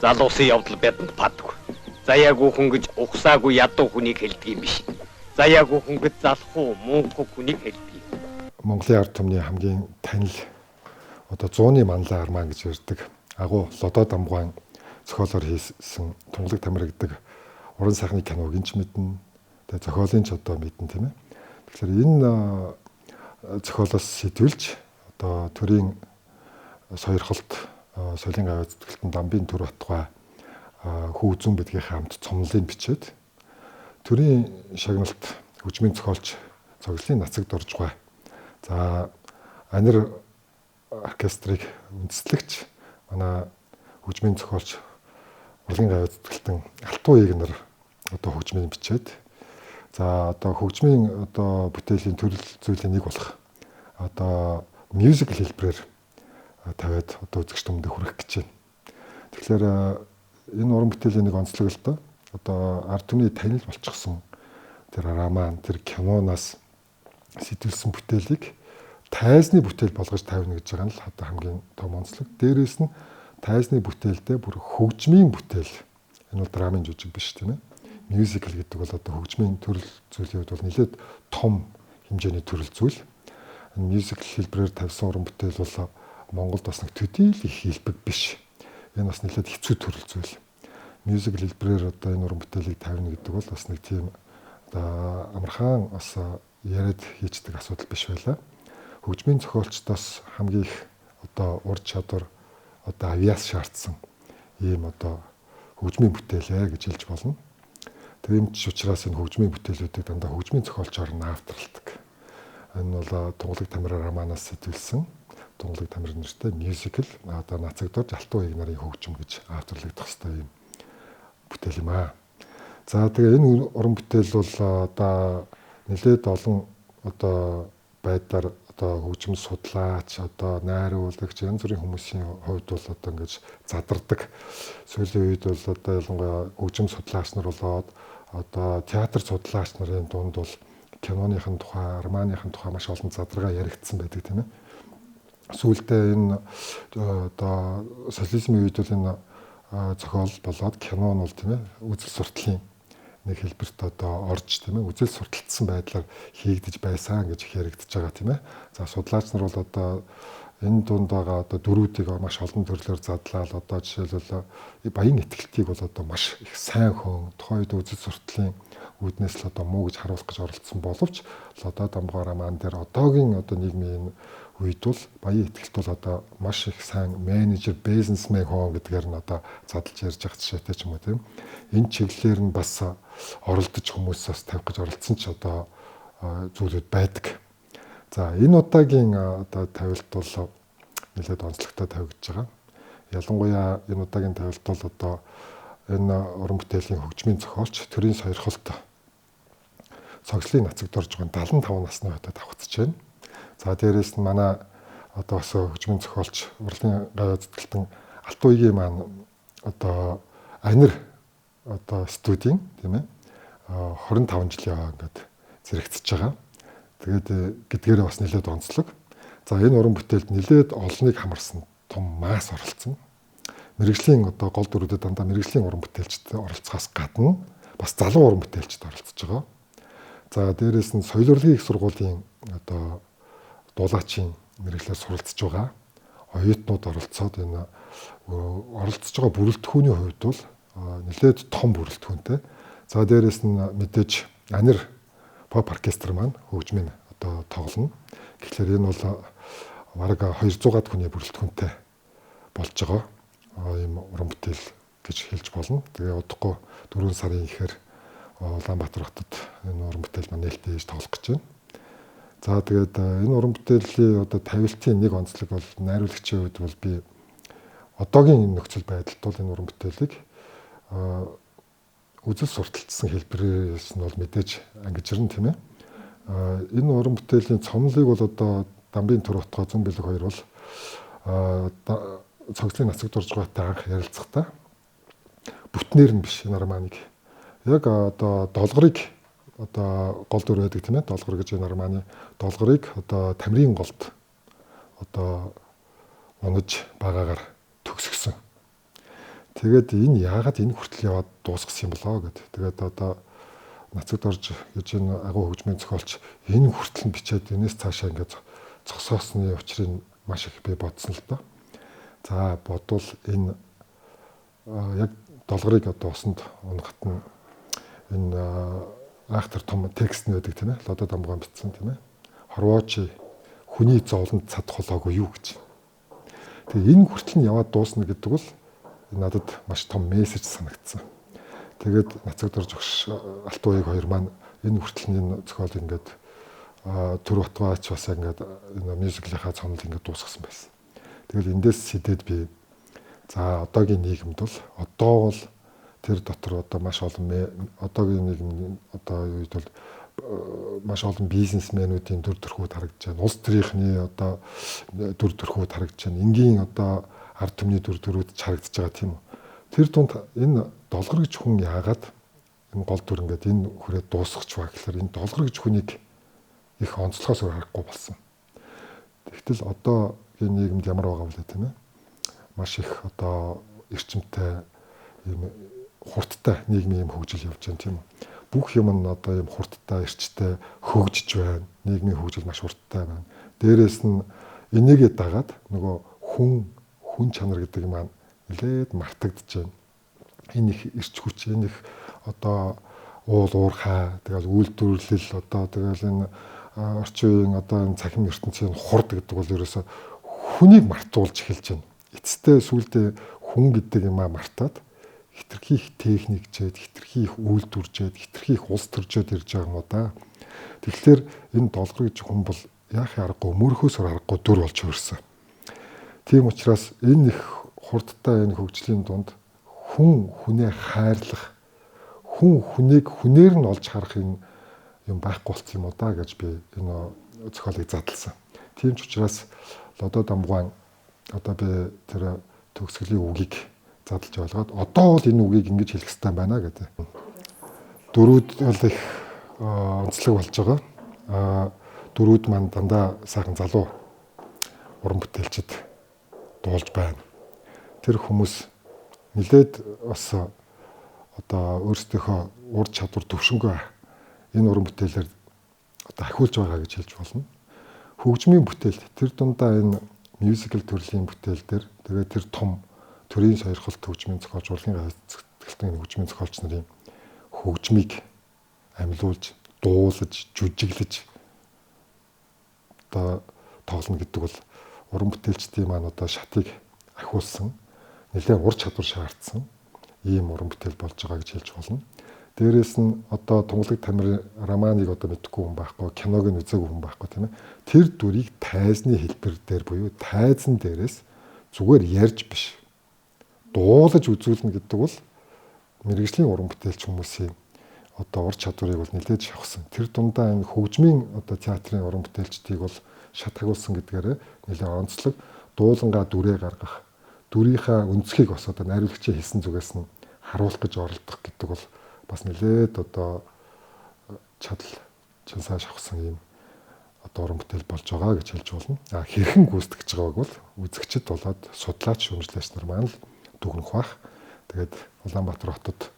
Залуусын явдал бидэнд падгүй. Заяагүй хүн гэж ухсаагүй ядуу хүнийг хэлдэг юм биш. Заяагүй хүн гэж залхуу мунхаг хүнийг хэлдэг. Монголын ард түмний хамгийн танил одоо 100-ны манлай армаа гэж ярьдаг. Агуу Лодо Дамгуан зохиолоор хийсэн Тунгалаг тамир гэдэг уран сайхны киног инч мэднэ. Тэгээ зохиолын ч одоо мэднэ тийм ээ. Тэгэхээр энэ зохиолоос сэтүүлж одоо төрийн сойрхолт соёлын гавь зүтгэлтэн Дамбын төр батгай хүү үзүүн бидгийн хамт цомлыг бичээд төрийн шагналт хөгжмийн зохиолч цогцлын нацагд орж байгаа. За анир оркестрыг үндэслэгч манай хөгжмийн зохиолч урлагийн гавь зүтгэлтэн Алтуу Игнэр одоо хөгжмийн бичээд за одоо хөгжмийн одоо бүтээлийн төрөл зүйлийн нэг болох одоо мюзикл хэлбэрээр тавиад одоо үзэгч түмэнд хүргэх гэж байна. Тэгэхээр энэ уран бүтээлийн нэг онцлог л доо одоо ард түмний танил болчихсон тэр роман тэр киноноос сэтүүлсэн бүтээлийг тайзны бүтээл болгож тавина гэж байгаа нь л одоо хамгийн том онцлог. Дээрээс нь тайзны бүтээлдээ бүр хөгжмийн бүтээл. Энэ бол драмын жүжиг биш тийм ээ. Мюзикл гэдэг бол одоо хөгжмийн төрөл зүйлийн хувьд бол нэлээд том хэмжээний төрөл зүйл. Энэ мюзикл хэлбэрээр тавьсан уран бүтээл бол Монголд бас нэг төдийл их хэлбэг биш. Энэ бас нэлээд хэцүү төрөл зүйл. Мюзикл хэлбэрээр одоо энэ уран бүтээлийг тавина гэдэг бол бас нэг тийм одоо амархан бас яриад хийждэг асуудал биш байлаа. Хөгжмийн зохиолчдоос хамгийн их одоо ур чадвар одоо авиас шаардсан ийм одоо хөгжмийн бүтээлээ гэж хэлж болно. Тийм ч учраас энэ хөгжмийн бүтээлүүдийг дандаа хөгжмийн зохиолчоор нь авторлдог. Энэ бол Тунгалаг тамир романаас сэтүүлсэн Тунгалаг тамир нэртэй мюзикл одоо нацагдорж Алтуу Игнарын хөгжим гэж авторлагдах хэвээр юм бүтээл юм аа. За тэгээ энэ уран бүтээл бол одоо нэлээд олон одоо байдлаар одоо хөгжим судлаач одоо найруулагч янз бүрийн хүмүүсийн хувьд бол одоо ингэж задардаг. Сүүлийн үед бол одоо ялангуяа хөгжим судлаач нар болоод одоо театр судлаач нарын дунд бол киноныхын тухай, романыхын тухай маш олон задрагаа яригдсан байдаг тийм ээ. Сүүлдээ энэ одоо социализмын үед бол энэ зохиол болоод кино нь бол тийм ээ үзэл сурталын нэг хэлбэрт одоо орж тийм ээ үзэл сурталцсан байдлаар хийгдэж байсан гэж их яригдж байгаа тийм ээ. За судлаач нар бол одоо энэ дунд байгаа одоо дөрүүдийг маш олон төрлөөр задлаад одоо жишээлбэл баян ихтгэлтийг бол одоо маш их сайн хөөн тухайн үед үзэл сурталын үүднээс л одоо муу гэж харуулах гэж оролцсон боловч Лодо Дамгуан роман дээр одоогийн одоо нийгмийн үед бол баян ихтгэлт бол одоо маш их сайн менежер, бизнесмен хөөн гэдгээр нь одоо задлж ярьж байгаа жишээтэй ч юм уу тийм. Энэ чиглэлээр нь бас оролдож хүмүүс бас тавих гэж оролцсон ч одоо зүйлүүд байдаг. За энэ удаагийн одоо тавилт бол нэлээд онцлогтой тавигдж байгаа. Ялангуяа энэ удаагийн тавилт бол одоо энэ уран бүтээлийн хөгжмийн зохиолч төрийн сойрхолт цогцлын нацагд орж байгаа 75 насны хойдод давхцаж байна. За дээрээс нь манай одоо бас хөгжмийн зохиолч урлагийн гавь зүтгэлтэн Алтуу Игийн маань одоо анир одоо студийн тийм ээ 25 жилийн ингээд зэрэгцэж байгаа. Тэгээд гэдгээрээ бас нэлээд онцлог. За энэ уран бүтээлд нэлээд олныг хамарсан том масс оролцсон. Мэргэжлийн одоо гол дүрүүдэд дандаа мэргэжлийн уран бүтээлчд оролцохоос гадна бас залуу уран бүтээлчд оролцож байгаа. За дээрээс нь соёл урлагийн их сургуулийн одоо дулаачийн мэргэжлэр суралцж байгаа. Оюутнууд оролцоод энэ оролцож байгаа бүрэлдэхүүний хувьд бол нэлээд том бүрэлдэхүүнтэй. За дээрээс нь мэдээж анир поп оркестр маань хөгжмийн одоо тоглоно. Тэгэхээр энэ бол бараг 200-аад хүний бүрэлдэхүүнтэй болж байгаа. Ийм уран бүтээл гэж хэлж болно. Тэгээ удахгүй 4 сарын ихээр Улаанбаатар хотод энэ уран бүтээл маань нээлттэй хийж тоглох гэж байна. За тэгээд энэ уран бүтээлийн одоо тавилтын нэг онцлог бол найруулагчийн хувьд бол би одоогийн нөхцөл байдалд бол энэ уран бүтээлийг үзэл сурталчсан хэлбэрээс нь бол мэдээж ангижирна тийм ээ. Энэ уран бүтээлийн цомлыг бол одоо Дамбын төр утгаа Зүүн бэлэг 2 бол цогцлын нацагд орж байгаатай анх ярилцахдаа бүтнээр нь биш энэ романыг яг одоо долгорыг одоо гол дүр байдаг тийм ээ. Долгор гэж энэ романы долгорыг одоо тамирын голд одоо унаж багаагаар төгсгсөн. Тэгээд энэ яагаад энэ хүртэл яваад дуусгасан юм болоо гэд. Тэгээд одоо Нацагт орж гэж энэ агуу хөгжмийн зохиолч энэ хүртэл бичээд энэс цаашаа ингээд зогсоосны учрыг маш их би бодсон л доо. За бодвол энэ яг долгорыг одоо усанд унгахт нь энэ айхтар том текст нэдэг тийм ээ. Лодо Дамгуан бичсэн тийм ээ. Хорвоочи хүний зовлонд цад холоогүй юу гэж. Тэгээ энэ хүртэл нь яваад дуусна гэдэг бол надад маш том мессеж санагдсан. Тэгээд Нацагт орж огш Алтан уяг хоёр маань энэ хүртэл энэ зохиол ингээд Түр Батбаач бас ингээд энэ мюзиклийнхаа цомол ингээд дуусгасан байсан. Тэгэл эндээс сэтэд би за одоогийн нийгэмд бол одоо бол тэр дотор одоо маш олон одоогийн нийгэм одоо үед бол маш олон бизнесмэнүүдийн дүр төрхүүд харагдаж байна. Улс төрийнхний одоо дүр төрхүүд харагдаж байна. Энгийн одоо ард түмний дүр төрхүүд харагдаж байгаа тийм үү. Тэр тунд энэ долгор гэж хүн яагаад энэ гол дүр ингээд энэ хүрээ дуусгах ба гэхээр энэ долгор гэж хүнийг их онцлохоос өөр харахгүй болсон. Тэгтэл одоогийн нийгэмд ямар байгаа вэ тийм ээ? Маш их одоо эрчимтэй ийм хурдтай нийгмийн юм хөгжил явж байна тийм үү? Бүх юм нь одоо ийм хурдтай, эрчтэй хөгжиж байна. Нийгмийн хөгжил маш хурдтай байна. Дээрээс нь энийгээ дагаад нөгөө хүн чанар гэдэг юм аа нэлээд мартагдж байна. Энэ их эрч хүч, энэ их одоо уул уурхай, тэгэл үйлдвэрлэл одоо тэгэл энэ орчин үеийн одоо энэ цахим ертөнцийн хурд гэдэг бол ерөөсө хүнийг мартуулж эхэлж байна. Эцэстээ сүулдэ хүн гэдэг юмаа мартаад хитрхи их техникчээд, хитрхи их үйлдвэржээд, хитрхи их улс төржөөд ирж байгаа юм уу да. Тэгэхээр энэ долгор гэж хүн бол яахын аргагүй, мөрхөөсөр аргагүй дүр болж хөрсөн. Тийм учраас энэ их хурдтай энэ хөгжлийн дунд хүн хүнээ хайрлах, хүн хүнийг хүнээр нь олж харах юм байхгүй болсон юм уу да гэж би энэ зохиолыг задлсан. Тийм ч учраас Лодо Дамгуан одоо би тэр төгсгөлийн үгийг задлж ойлгоод одоо бол энэ үгийг ингэж хэлэх хэрэгтэй байна гэдэг. Дөрүүд бол их онцлог болж байгаа. Дөрүүд маань дандаа сайхан залуу уран бүтээлчд дуулж байна. Тэр хүмүүс нилээд бас одоо өөрсдийнхөө ур чадвар төвшнгөө энэ уран бүтээлээр одоо ахиулж байгаа гэж хэлж болно. Хөгжмийн бүтээл тэр дундаа энэ мюзикл төрлийн бүтээл дээр тэгээд тэр том төрийн сойрхолт хөгжмийн зохиолч, урлагийн гацэтгэлтийн хөгжмийн зохиолч нарын хөгжмийг амьлуулж, дуулаж, жүжиглэж одоо тоглоно гэдэг бол уран бүтээлчдийн маань одоо шатыг ахиулсан, нэлээд ур чадвар шаардсан ийм уран бүтээл болж байгаа гэж хэлж болно. Дээрээс нь одоо Тунгалаг Тамирын романыг одоо мэдхгүй хүн байхгүй, киног нь үзээгүй хүн байхгүй тийм ээ. Тэр дүрийг тайзны хэлбэр дээр буюу тайзан дээрээс зүгээр ярьж биш дуулаж үзүүлнэ гэдэг бол мэргэжлийн уран бүтээлч хүмүүсийн одоо ур чадварыг бол нэлээд шавхсан. Тэр дундаа энэ хөгжмийн одоо театрын уран бүтээлчдийг бол шат хагуулсан гэдгээрээ нэлээд онцлог дуулангаа дүрээ гаргах, дүрийнхаа өнцгийг бас одоо найруулагчийн хэлсэн зүгээс нь харуулах гэж оролдох гэдэг бол бас нэлээд одоо чадал чансаа шавхсан юм одоо уран бүтээл болж байгаа гэж хэлж болно. Хэрхэн гүйцэтгэж байгааг бол үзэгчд болоод судлаач, шүүмжлэгч нар маань л дүгнэх бах. Тэгээд Улаанбаатар хотод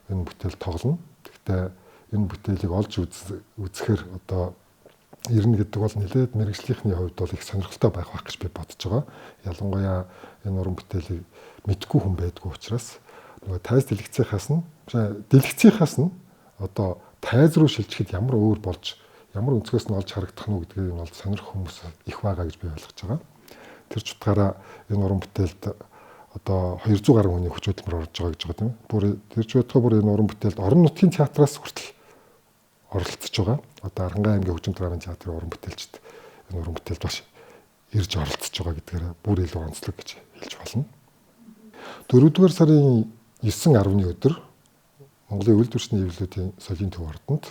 энэ бүтээл тоглоно. Гэхдээ энэ бүтээлийг олж үзэхээр одоо ирнэ гэдэг бол нэлээд мэрэгжлийнхний хувьд бол их сонирхолтой байх гэж би бодож байгаа. Ялангуяа энэ уран бүтээлийг мэдгүй хүн байдгүй учраас нөгөө тайз дэлгэцийнхаас нь одоо тайз руу шилжихэд ямар өөр болж ямар өнцгөөс нь олж харагдах нь гэдгийг нь бол сонирх хүмүүс их байгаа гэж би ойлгож байгаа. Тэр ч утгаараа энэ уран бүтээлд одоо 200 гаруй хүний хүч хөдөлмөр орж байгаа гэж байгаа тийм ээ. Бүр тэр ч байтугай бүр энэ уран бүтээлд орон нутгийн театраас хүртэл оролцож байгаа. Одоо Арангаан аймгийн хөгжим драмын театрын уран бүтээлчд энэ уран бүтээлд бас ирж оролцож байгаа гэдгээр бүр илүү онцлог гэж хэлж болно. 4-р сарын 9-10-ны өдөр Монголын үйлдвэрчний эвлэлүүдийн соёлын төв ордонд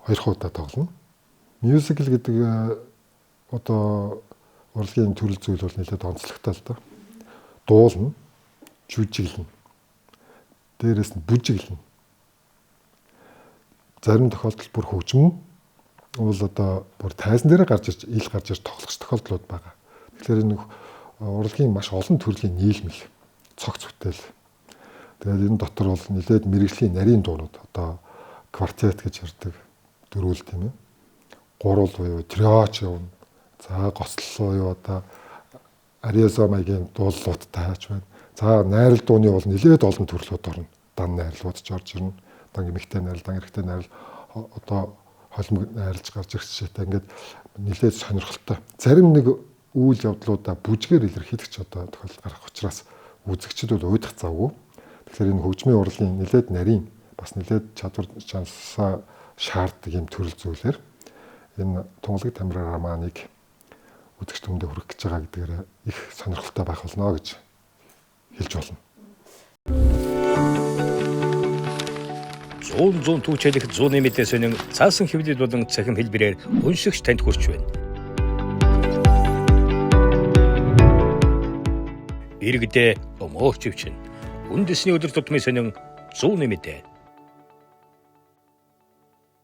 2 удаа тоглоно. Мюзикл гэдэг одоо урлагийн төрөл зүйл бол нэлээд онцлогтой л доо. Дуулна, жүжиглэнэ. Дээрээс нь бүжиглэнэ. Зарим тохиолдолд бүр хөгжмөн бол одоо бүр тайзан дээрээ гарч ирж тоглох тохиолдлууд байгаа. Тэгэхээр энэ урлагийн маш олон төрлийн нийлмэл цогц бүтээл. Тэгээд энэ дотор бол нэлээд мэрэгжлийн нарийн дуунууд одоо квартет гэж ярьдаг дөрвөл тийм ээ. Гурвал буюу триоч явна. За гослол буюу одоо Ариазо маягийн дуулууд тааж байна. За найрал дууны бол нэлээд олон төрлүүд орно. Дан найрлууд ч орж ирнэ. Дан эмэгтэй найрал, дан эрэгтэй найрал одоо холимог найрлж гарч ирэх жишээтэй ингээд нэлээд сонирхолтой. Зарим нэг үйл явдлуудаа бүжгээр илэрхийлэх ч одоо тохиолдол гарах учраас үзэгчд бол уйдах завгүй. Тэгэхээр энэ хөгжмийн урлын нэлээд нарийн бас нэлээд чадвар чансаа шаарддаг юм төрөл зүйлээр энэ тунгалаг тамирын романыг үзэгч түмэндээ хүргэх гэж байгаа гэдгээр их сонирхолтой байх болно гэж хэлж болно. 100 түүчэлэх 100 мэдээ сонин цаасан хэвлэл болон цахим хэлбэрээр уншигч танд хүрч байна. Иргэдээ өмөөч өвчин. Үндэсний өдөр тутмын сонин 100 мэдээ.